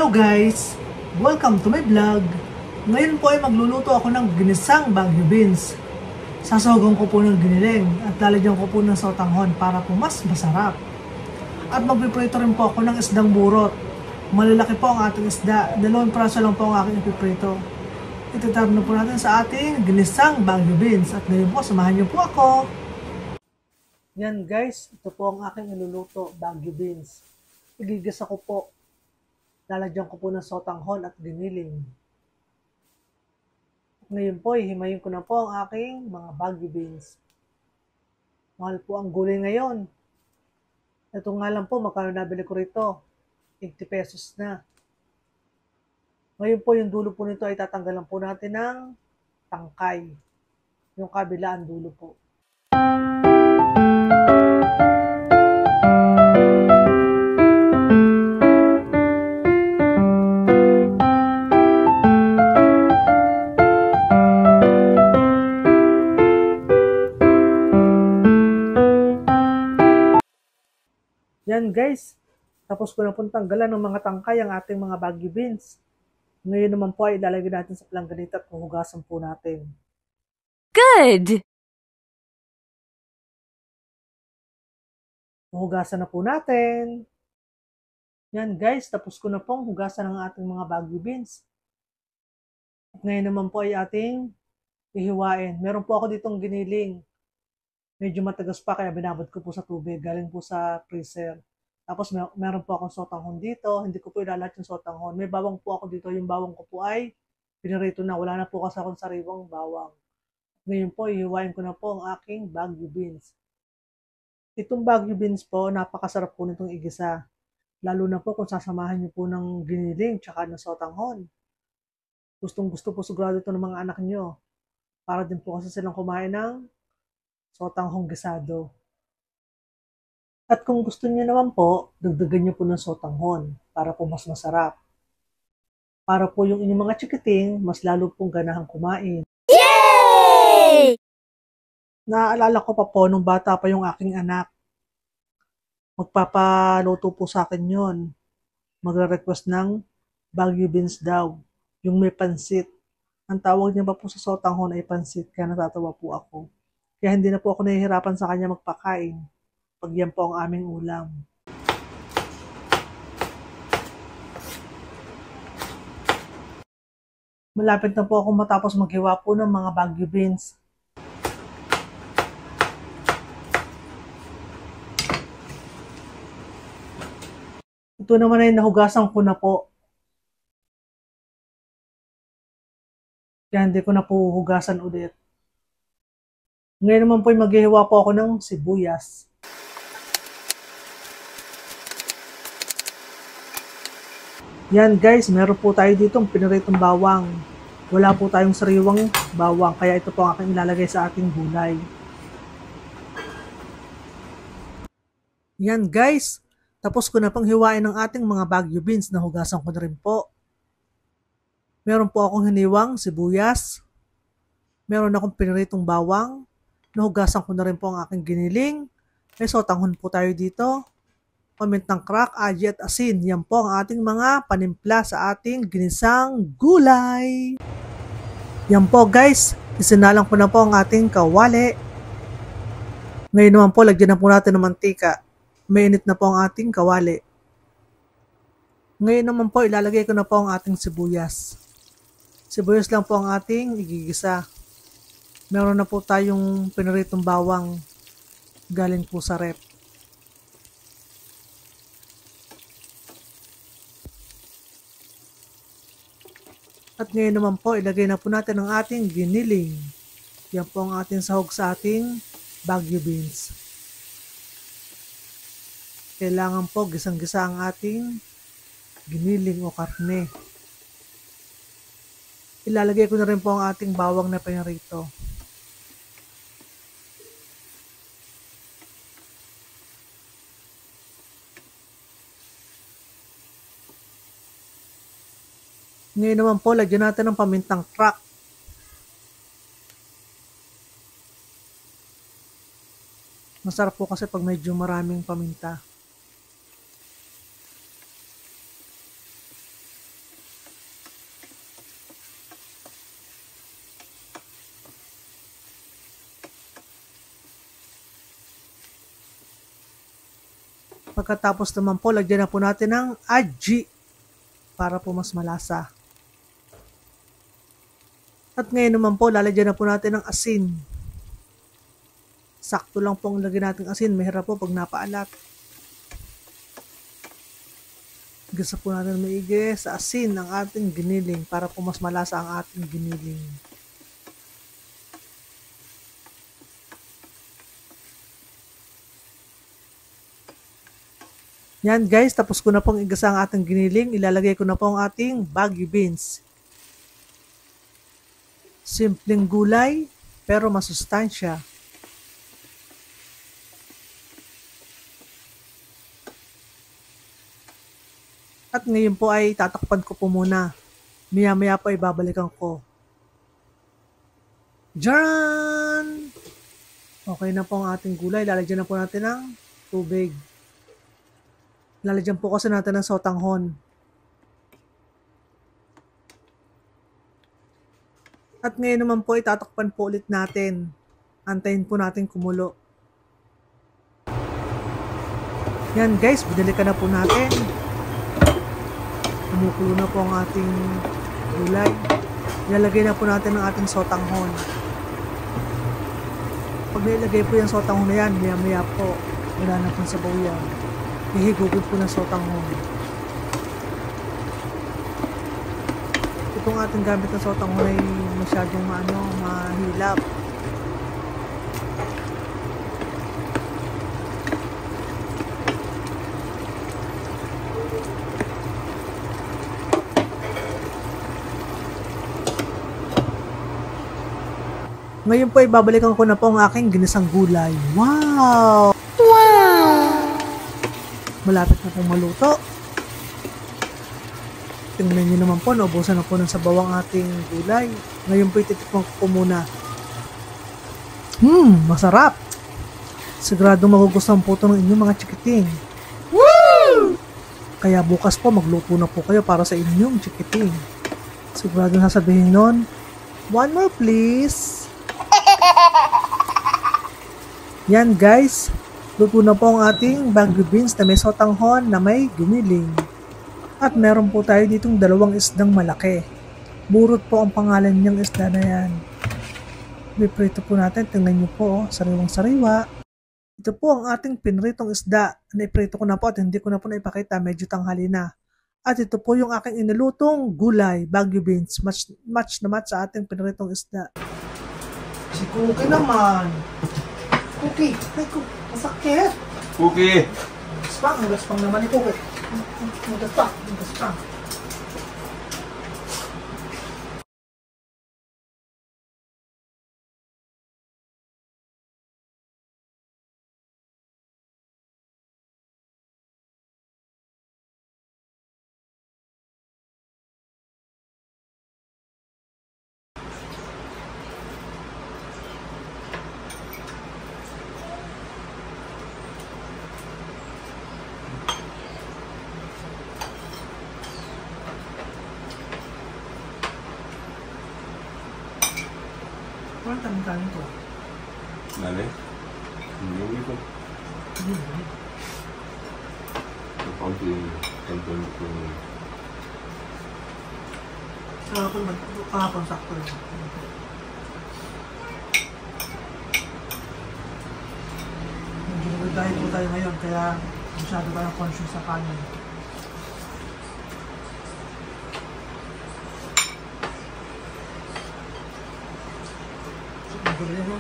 Hello guys! Welcome to my vlog. Ngayon po ay magluluto ako ng ginisang Baguio beans. Sasahugan ko po ng giniling at lalagyan ko po ng sotanghon para po mas masarap. At magpiprito rin po ako ng isdang burot. Malalaki po ang ating isda. 2 praso lang po ang aking ipiprito. Ititarap na po natin sa ating ginisang Baguio beans. At ngayon po, samahan niyo po ako. Yan guys, ito po ang aking iluluto, Baguio beans. Igigisa ko po. Lalagyan ko po ng sotanghon at giniling. Ngayon po, hihimayin ko na po ang aking mga Baguio beans. Mahal po ang gulay ngayon. Ito nga lang po, magkano nabili ko rito? 80 pesos na. Ngayon po, yung dulo po nito ay tatanggalan po natin ng tangkay. Yung kabilaan dulo po. Yan guys, tapos ko na pong tanggalan ng mga tangkay ang ating mga Baguio beans. Ngayon naman po ay ilalagay natin sa planggana at huhugasan po natin. Good! Huhugasan na po natin. Yan guys, tapos ko na pong hugasan ang ating mga Baguio beans. At ngayon naman po ay ating ihiwain. Meron po ako ditong giniling. Medyo matagas pa kaya binabad ko po sa tubig. Galing po sa freezer. Tapos meron po akong sotanghon dito. Hindi ko po ilalat yung sotanghon. May bawang po ako dito. Yung bawang ko po ay pinirito na. Wala na po kasi akong sariwang bawang. Ngayon po, ihiwain ko na po ang aking Baguio beans. Itong Baguio beans po, napakasarap po nitong igisa. Lalo na po kung sasamahan niyo po ng giniling tsaka ng sotanghon. Gustong gusto po sigurado ito ng mga anak niyo. Para din po kasi silang kumain ng sotanghong gisado. At kung gusto niyo naman po, dagdagan niyo po ng sotanghon para po mas masarap. Para po yung inyong mga chikiting, mas lalo pong ganahang kumain. Yay! Naaalala ko pa po nung bata pa yung aking anak. Magpapaluto po sa akin yon. Magre-request ng Baguio beans daw. Yung may pansit. Ang tawag niya pa po sa sotanghon ay pansit. Kaya natatawa po ako. Kaya hindi na po ako nahihirapan sa kanya magpakain pag yan po ang aming ulam. Malapit na po ako matapos maghiwa po ng mga Baguio beans. Ito naman ay nahugasan ko na po. Kaya hindi ko na po hugasan ulit. Ngayon naman po ay maghihiwa po ako ng sibuyas. Yan guys, meron po tayo dito piniritong bawang. Wala po tayong sariwang bawang, kaya ito po ang aking ilalagay sa ating gulay. Yan guys, tapos ko na pang hiwain ng ating mga Baguio beans na hugasan ko na rin po. Meron po akong hiniwang sibuyas. Meron akong piniritong bawang. Nahugasan ko na rin po ang aking giniling. May sotanghon po tayo dito. Pamintang crack, aji at asin. Yan po ang ating mga panimpla sa ating ginisang gulay. Yan po guys. Isinalang ko na po ang ating kawali. Ngayon naman po, lagyan na po natin ng mantika. Mainit na po ang ating kawali. Ngayon naman po, ilalagay ko na po ang ating sibuyas. Sibuyas lang po ang ating igigisa. Meron na po tayong piniritong bawang galing po sa rep. At ngayon naman po, ilagay na po natin ang ating giniling. Yan po ang ating sahog sa ating Baguio beans. Kailangan po gisang-gisa ang ating giniling o karne. Ilalagay ko na rin po ang ating bawang na pinirito. Ngayon naman po, lagyan natin ng pamintang crack. Masarap po kasi pag medyo maraming paminta. Pagkatapos naman po, lagyan na po natin ng aji para po mas malasa. At ngayon naman po, lalagyan na po natin ng asin. Sakto lang po ang lagyan natin asin. Mahirap po pag napaalat. Gasa po natin maigi sa asin ang ating giniling para po mas malasa ang ating giniling. Yan guys, tapos ko na pong igasa ang ating giniling. Ilalagay ko na po ang ating Baguio beans. Simpleng gulay, pero masustansya. At ngayon po ay tatakpan ko po muna. Maya-maya po ay babalikan ko. Diyan! Okay na po ang ating gulay. Lalagyan na po natin ng tubig. Lalagyan po kasi natin ng sotanghon. At ngayon naman po itatakpan po ulit natin. Antayin po natin kumulo. Yan guys, binalikan na po natin. Kumukulo na po ang ating gulay. Ilalagay na po natin ang ating sotanghon. Pag nilagay po yung sotanghon na yan, maya-maya po, wala na pong sabaw yan. Ihigupin po ng sotanghon. Itong ating gamit ng sotanghon ay masyadong mahilap. Ngayon po, ibabalikan ko na po ang aking ginisang gulay. Wow! Malapit na pong maluto. Tingnan nyo naman po, naubusan na po ng sabaw ang ating gulay. Ngayon po, ititikman ko po muna. Masarap! Siguradong magugustuhan po ito ng inyong mga chikiting. Woo! Kaya bukas po, magluto na po kayo para sa inyong chikiting. Siguradong sasabihin nun, one more please. Yan guys, luto na po ang ating Baguio beans na may sotanghon na may giniling. At meron po tayo ditong dalawang isdang malaki. Burot po ang pangalan niyang isda na yan. Biprito po natin, tingnan nyo po, sariwang sariwa. Ito po ang ating pinritong isda. Naiprito ko na po at hindi ko na po naipakita, medyo tanghali na. At ito po yung aking inilutong gulay, Baguio beans, match na match sa ating pinritong isda. Si Cookie naman. Cookie, ay Cookie, masakit. Cookie! Gaspang naman ni Cookie. Gaspang. Parang tanim-tanim ko. Dale. Yung ito. Kaunti ko. Kahapon sakto yun. Nag-diet po tayo ngayon, kaya masyado tayong conscious sa kanin. Ang gulo mo.